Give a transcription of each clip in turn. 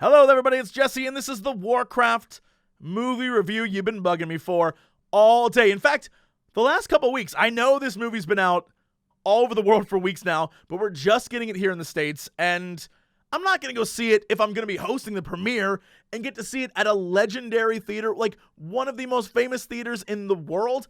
Hello, everybody. It's Jesse, and this is the Warcraft movie review you've been bugging me for all day. In fact, the last couple weeks, I know this movie's been out all over the world for weeks now, but we're just getting it here in the States, and I'm not going to go see it if I'm going to be hosting the premiere and get to see it at a legendary theater, like one of the most famous theaters in the world.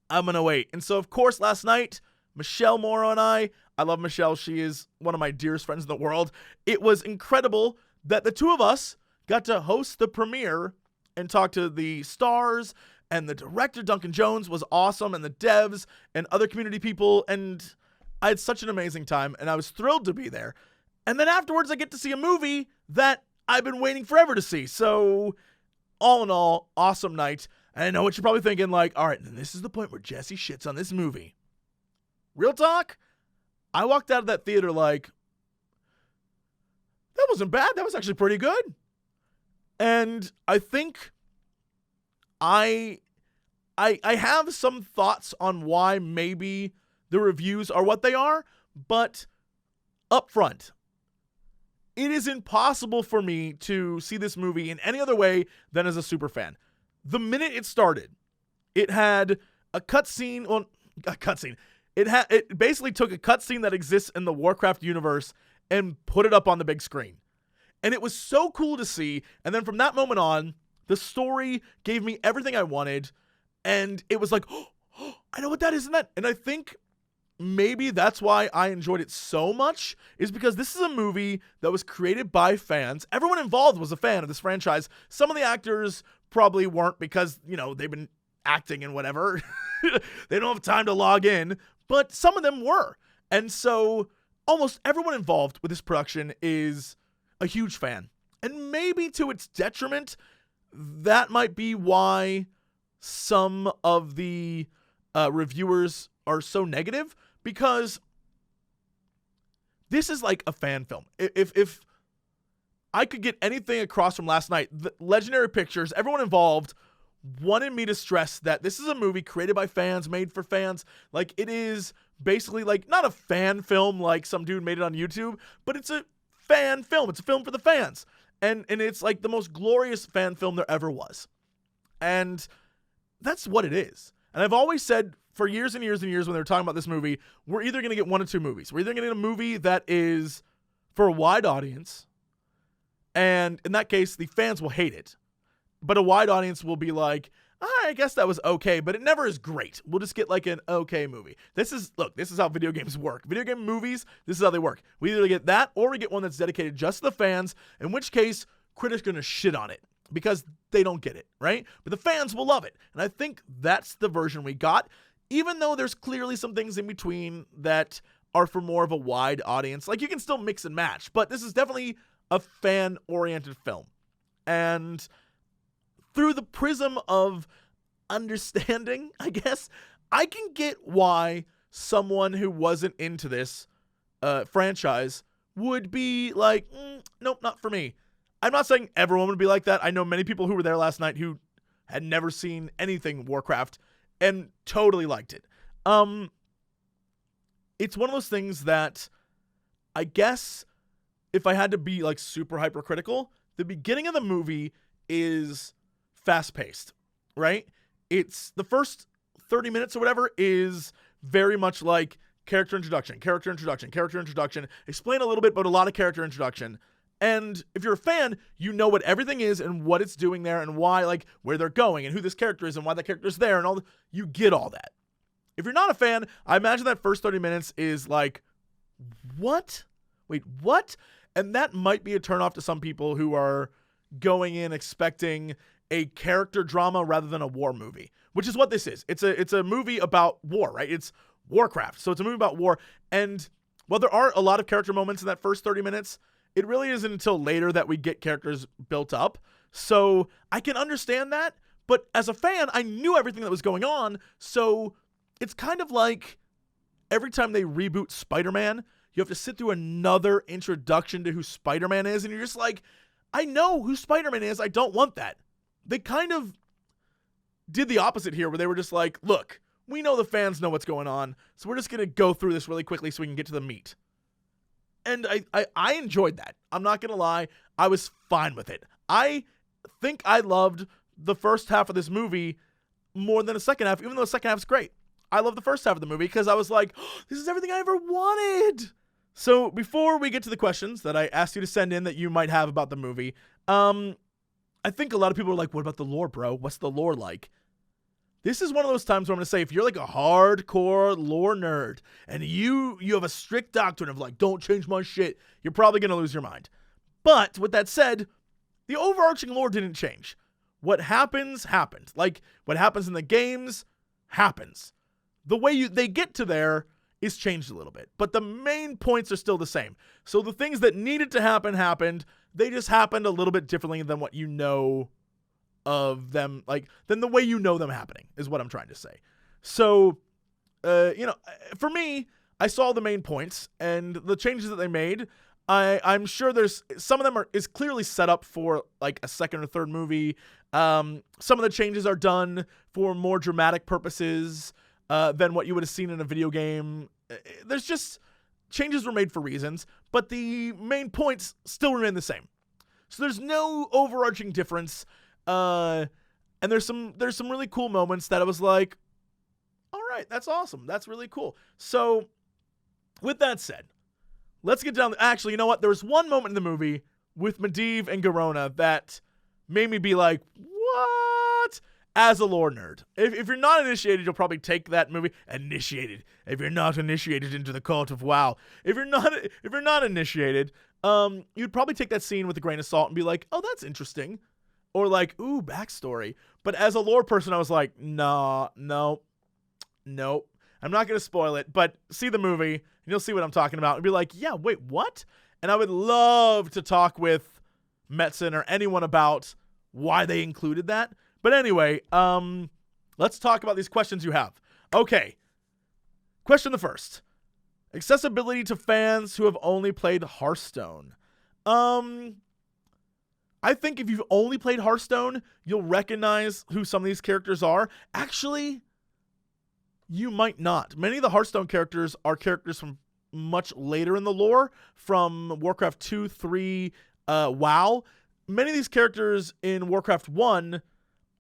I'm going to wait. And so, of course, last night, Michelle Morrow and I love Michelle. She is one of my dearest friends in the world. It was incredible that the two of us got to host the premiere and talk to the stars, and the director, Duncan Jones, was awesome, and the devs and other community people, and I had such an amazing time, and I was thrilled to be there. And then afterwards, I get to see a movie that I've been waiting forever to see. So, all in all, awesome night. And I know what you're probably thinking, like, all right, then this is the point where Jesse shits on this movie. Real talk, I walked out of that theater like, that wasn't bad. That was actually pretty good. And I think I have some thoughts on why maybe the reviews are what they are, but up front, it is impossible for me to see this movie in any other way than as a super fan. The minute it started, it had a cutscene. Well, a cutscene. It basically took a cutscene that exists in the Warcraft universe and put it up on the big screen. And it was so cool to see. And then from that moment on, the story gave me everything I wanted. And it was like, oh, I know what that is. And I think maybe that's why I enjoyed it so much, is because this is a movie that was created by fans. Everyone involved was a fan of this franchise. Some of the actors probably weren't because, they've been acting and whatever. They don't have time to log in, but some of them were. And so almost everyone involved with this production is a huge fan. And maybe to its detriment, that might be why some of the reviewers are so negative, because this is like a fan film. If I could get anything across from last night, the Legendary Pictures, everyone involved wanted me to stress that this is a movie created by fans, made for fans. Like, it is basically like not a fan film like some dude made it on YouTube, but it's a fan film. It's a film for the fans. And it's like the most glorious fan film there ever was. And that's what it is. And I've always said for years and years and years when they were talking about this movie, we're either going to get one of two movies. We're either going to get a movie that is for a wide audience, and in that case, the fans will hate it. But a wide audience will be like, I guess that was okay, but it never is great. We'll just get like an okay movie. This is how video games work. Video game movies, this is how they work. We either get that or we get one that's dedicated just to the fans, in which case, critics are going to shit on it because they don't get it, right? But the fans will love it. And I think that's the version we got, even though there's clearly some things in between that are for more of a wide audience. Like, you can still mix and match, but this is definitely a fan-oriented film. And through the prism of understanding, I guess, I can get why someone who wasn't into this franchise would be like, nope, not for me. I'm not saying everyone would be like that. I know many people who were there last night who had never seen anything Warcraft and totally liked it. It's one of those things that I guess if I had to be like super hypercritical, the beginning of the movie is fast-paced, right? It's the first 30 minutes or whatever is very much like character introduction, explain a little bit, but a lot of character introduction. And if you're a fan, you know what everything is and what it's doing there and why, like where they're going and who this character is and why that character is there and all. You get all that. If you're not a fan, I imagine that first 30 minutes is like, what? Wait, what? And that might be a turnoff to some people who are going in expecting a character drama rather than a war movie, which is what this is. It's a movie about war, right? It's Warcraft. So it's a movie about war. And while there are a lot of character moments in that first 30 minutes, it really isn't until later that we get characters built up. So I can understand that. But as a fan, I knew everything that was going on. So it's kind of like every time they reboot Spider-Man, you have to sit through another introduction to who Spider-Man is. And you're just like, I know who Spider-Man is. I don't want that. They kind of did the opposite here, where they were just like, look, we know the fans know what's going on, so we're just going to go through this really quickly so we can get to the meat. And I enjoyed that. I'm not going to lie. I was fine with it. I think I loved the first half of this movie more than the second half, even though the second half is great. I love the first half of the movie because I was like, oh, this is everything I ever wanted. So before we get to the questions that I asked you to send in that you might have about the movie, I think a lot of people are like, what about the lore, bro? What's the lore like? This is one of those times where I'm going to say, if you're like a hardcore lore nerd and you have a strict doctrine of like, don't change my shit, you're probably going to lose your mind. But with that said, the overarching lore didn't change. What happens, happened. Like, what happens in the games, happens. The way they get to there is changed a little bit. But the main points are still the same. So the things that needed to happen, happened. They just happened a little bit differently than what you know of them, like, than the way you know them happening, is what I'm trying to say. So, for me, I saw the main points, and the changes that they made, I'm sure there's some of them is clearly set up for like a second or third movie. Some of the changes are done for more dramatic purposes than what you would have seen in a video game. There's just changes were made for reasons, but the main points still remain the same. So there's no overarching difference. And there's some really cool moments that I was like, all right, that's awesome. That's really cool. So with that said, let's get down. Actually, you know what? There was one moment in the movie with Medivh and Garona that made me be like, what? As a lore nerd. If you're not initiated, you'll probably take that movie. Initiated. If you're not initiated into the cult of WoW. If you're not initiated, you'd probably take that scene with a grain of salt and be like, oh, that's interesting. Or like, ooh, backstory. But as a lore person, I was like, no. I'm not going to spoil it, but see the movie, and you'll see what I'm talking about, and be like, yeah, wait, what? And I would love to talk with Metzen or anyone about why they included that. But anyway, let's talk about these questions you have. Okay. Question the first. Accessibility to fans who have only played Hearthstone. I think if you've only played Hearthstone, you'll recognize who some of these characters are. Actually, you might not. Many of the Hearthstone characters are characters from much later in the lore, from Warcraft 2, 3, WoW. Many of these characters in Warcraft 1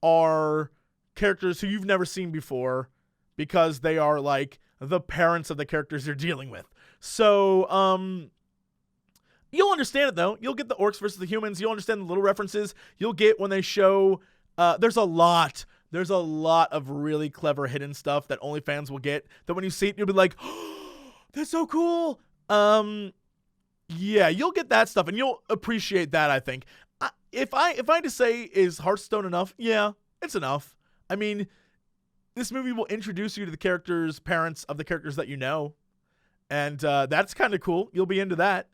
are characters who you've never seen before because they are like the parents of the characters you're dealing with. So, you'll understand it, though. You'll get the orcs versus the humans. You'll understand the little references. You'll get when they show... There's a lot of really clever hidden stuff that only fans will get, that when you see it, you'll be like, oh, that's so cool. Yeah, you'll get that stuff, and you'll appreciate that, I think. If I had to say, is Hearthstone enough? Yeah, it's enough. I mean, this movie will introduce you to the characters, parents of the characters that you know, and that's kind of cool. You'll be into that.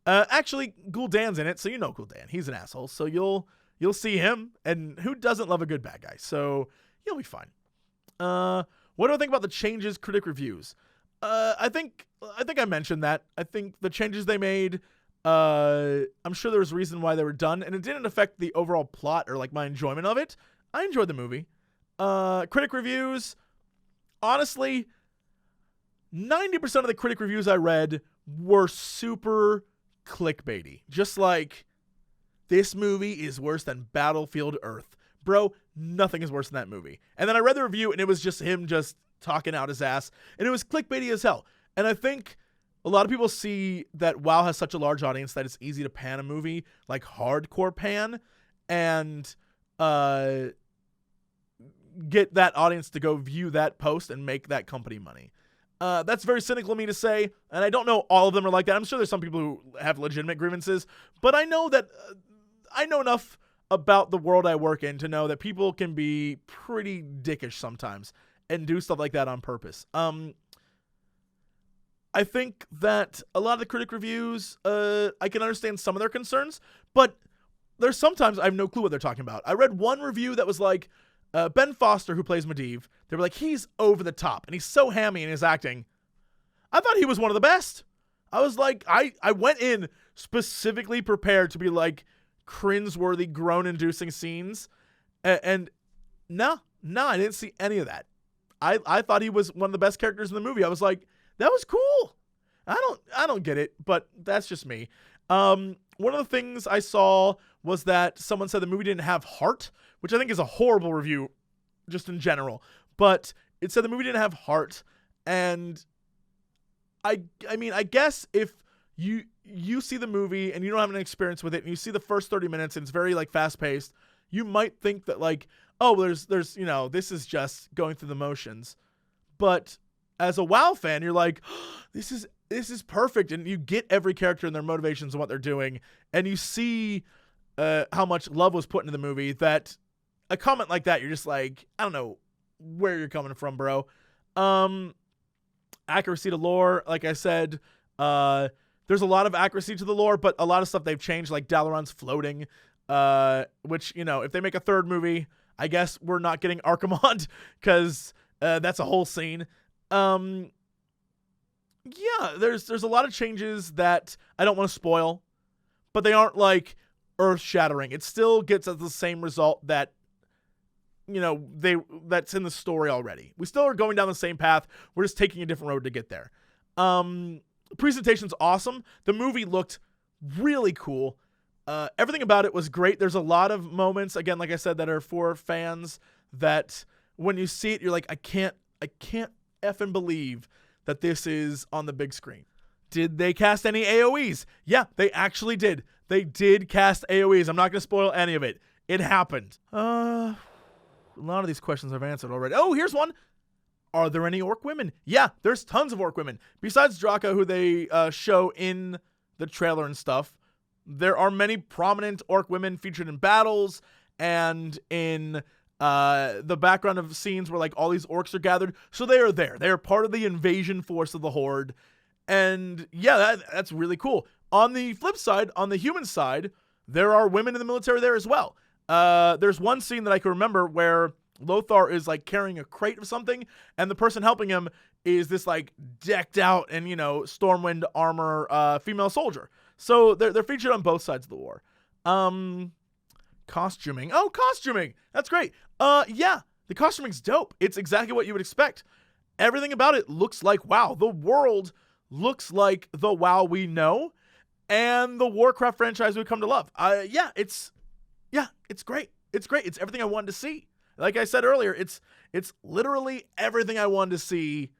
Actually, Gul'dan's in it, so you know Gul'dan. He's an asshole, so you'll see him, and who doesn't love a good bad guy? So you'll be fine. What do I think about the changes? Critic Reviews. I think I mentioned that. I think the changes they made, I'm sure there was a reason why they were done, and it didn't affect the overall plot or like my enjoyment of it. I enjoyed the movie. Critic Reviews. Honestly, 90% of the critic reviews I read were super clickbaity. Just like, this movie is worse than Battlefield Earth. Bro, nothing is worse than that movie. And then I read the review, and it was just him just talking out his ass. And it was clickbaity as hell. And I think a lot of people see that WoW has such a large audience that it's easy to pan a movie, like hardcore pan, and get that audience to go view that post and make that company money. That's very cynical of me to say, and I don't know all of them are like that. I'm sure there's some people who have legitimate grievances, but I know that I know enough about the world I work in to know that people can be pretty dickish sometimes and do stuff like that on purpose. I think that a lot of the critic reviews, I can understand some of their concerns, but there's sometimes I have no clue what they're talking about. I read one review that was like, Ben Foster, who plays Medivh, they were like, he's over the top, and he's so hammy in his acting. I thought he was one of the best. I was like, I went in specifically prepared to be like, cringeworthy, groan-inducing scenes, and no, I didn't see any of that. I thought he was one of the best characters in the movie. I was like, that was cool. I don't get it, but that's just me. One of the things I saw was that someone said the movie didn't have heart, which I think is a horrible review just in general. But it said the movie didn't have heart, and I mean, I guess if you see the movie and you don't have an experience with it, and you see the first 30 minutes and it's very like fast paced, you might think that like, oh, there's this is just going through the motions. But as a WoW fan, you're like, oh, this is perfect, and you get every character and their motivations and what they're doing, and you see how much love was put into the movie. That a comment like that, you're just like, I don't know where you're coming from, bro. Accuracy to lore, like I said, there's a lot of accuracy to the lore, but a lot of stuff they've changed, like Dalaran's floating, which, if they make a third movie, I guess we're not getting Archimonde, because that's a whole scene. Yeah, there's a lot of changes that I don't want to spoil, but they aren't like earth-shattering. It still gets us the same result that that's in the story already. We still are going down the same path. We're just taking a different road to get there. Presentation's awesome. The movie looked really cool. Everything about it was great. There's a lot of moments, again, like I said, that are for fans that when you see it, you're like, I can't effing believe that this is on the big screen. Did they cast any AoEs? Yeah, they actually did. They did cast AoEs. I'm not going to spoil any of it. It happened. A lot of these questions I've answered already. Oh, here's one. Are there any Orc women? Yeah, there's tons of Orc women. Besides Draka, who they show in the trailer and stuff, there are many prominent Orc women featured in battles and in the background of scenes where like all these orcs are gathered. So they are there. They are part of the invasion force of the Horde. And yeah, that's really cool. On the flip side, on the human side, there are women in the military there as well. There's one scene that I can remember where Lothar is like carrying a crate of something, and the person helping him is this like decked out and Stormwind armor female soldier. So they're featured on both sides of the war. Costuming. Oh, costuming. That's great. Yeah, the costuming's dope. It's exactly what you would expect. Everything about it looks like WoW. The world looks like the WoW we know, and the Warcraft franchise we've come to love. It's great. It's great. It's everything I wanted to see. Like I said earlier, it's literally everything I wanted to see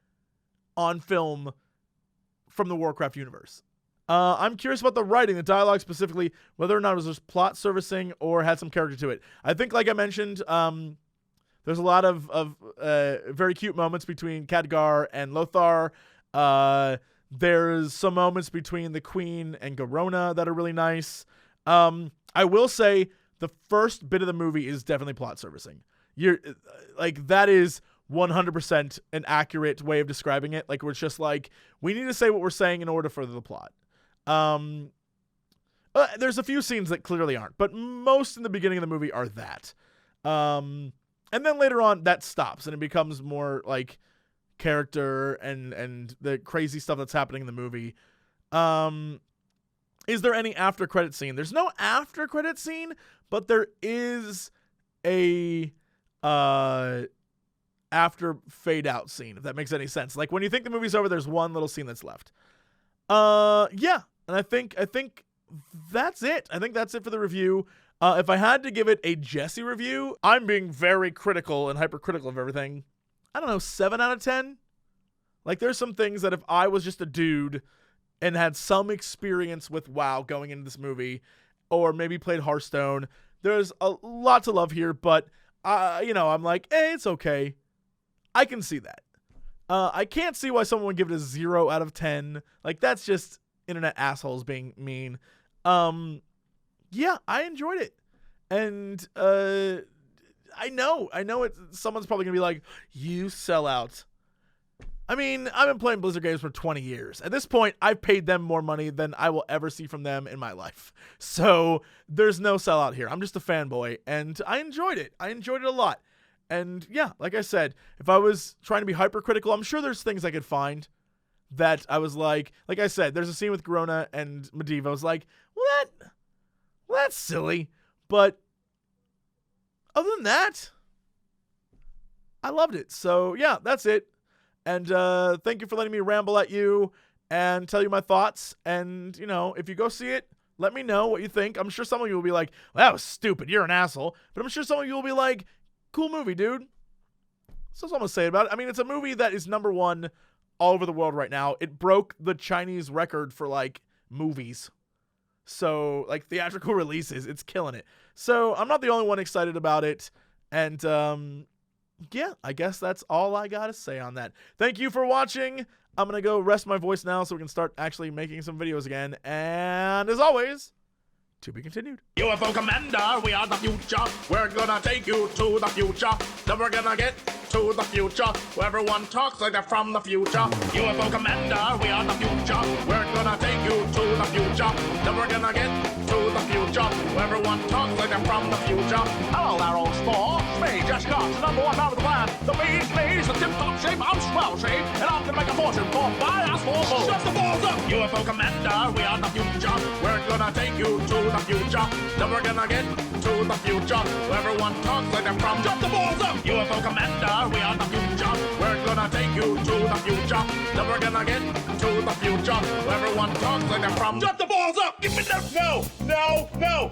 on film from the Warcraft universe. I'm curious about the writing, the dialogue specifically, whether or not it was just plot servicing or had some character to it. I think, like I mentioned, there's a lot of very cute moments between Khadgar and Lothar. There's some moments between the Queen and Garona that are really nice. I will say the first bit of the movie is definitely plot servicing. You're like, that is 100% an accurate way of describing it. Like, we're just like, we need to say what we're saying in order to further the plot. There's a few scenes that clearly aren't, but most in the beginning of the movie are that. And then later on that stops and it becomes more like character and the crazy stuff that's happening in the movie. Is there any after credit scene? There's no after credit scene, but there is a after fade out scene, if that makes any sense. Like, when you think the movie's over, there's one little scene that's left. Yeah, and I think that's it. I think that's it for the review. If I had to give it a Jesse review, I'm being very critical and hypercritical of everything. I don't know, 7 out of 10? Like, there's some things that if I was just a dude and had some experience with WoW going into this movie, or maybe played Hearthstone, there's a lot to love here, but, I'm like, hey, it's okay. I can see that. I can't see why someone would give it a 0 out of 10. Like, that's just internet assholes being mean. Yeah, I enjoyed it. And I know someone's probably going to be like, you sell out. I mean, I've been playing Blizzard games for 20 years. At this point, I've paid them more money than I will ever see from them in my life. So there's no sellout here. I'm just a fanboy, and I enjoyed it. I enjoyed it a lot. And yeah, like I said, if I was trying to be hypercritical, I'm sure there's things I could find that I was like I said, there's a scene with Garona and Medivh. I was like, well, that's silly. But other than that, I loved it. So yeah, that's it. And thank you for letting me ramble at you. and tell you my thoughts. And, you know, if you go see it, let me know what you think. I'm sure some of you will be like, well, that was stupid. You're an asshole. But I'm sure some of you will be like, cool movie, dude. So that's all I'm going to say about it. I mean, it's a movie that is #1 all over the world right now. It broke the Chinese record for, like, movies. So, like, theatrical releases. It's killing it. So I'm not the only one excited about it. And, yeah, I guess that's all I got to say on that. Thank you for watching. I'm going to go rest my voice now so we can start actually making some videos again. And as always, to be continued. UFO Commander, we are the future. We're gonna take you to the future. Then we're gonna get to the future, where everyone talks like they're from the future. UFO Commander, we are the future. We're gonna take you to the future. Then we're gonna get to the future, where everyone talks like they're from the future. Hello there, old sport. Me, just got the #1 out of the land. The bee's knees, the tip-top shape, I'm swell shape, and I'm gonna make a fortune for my ass for more. Shut the balls up! UFO Commander, we are the future. We're gonna take you to the future. Then we're gonna get to the future, where everyone talks like they're from. Shut the balls up! UFO Commander, we are the future. We're gonna take you to the future. Then we're gonna get to the future, where everyone talks like they're from. Shut the balls up! Give me that! No! No! No!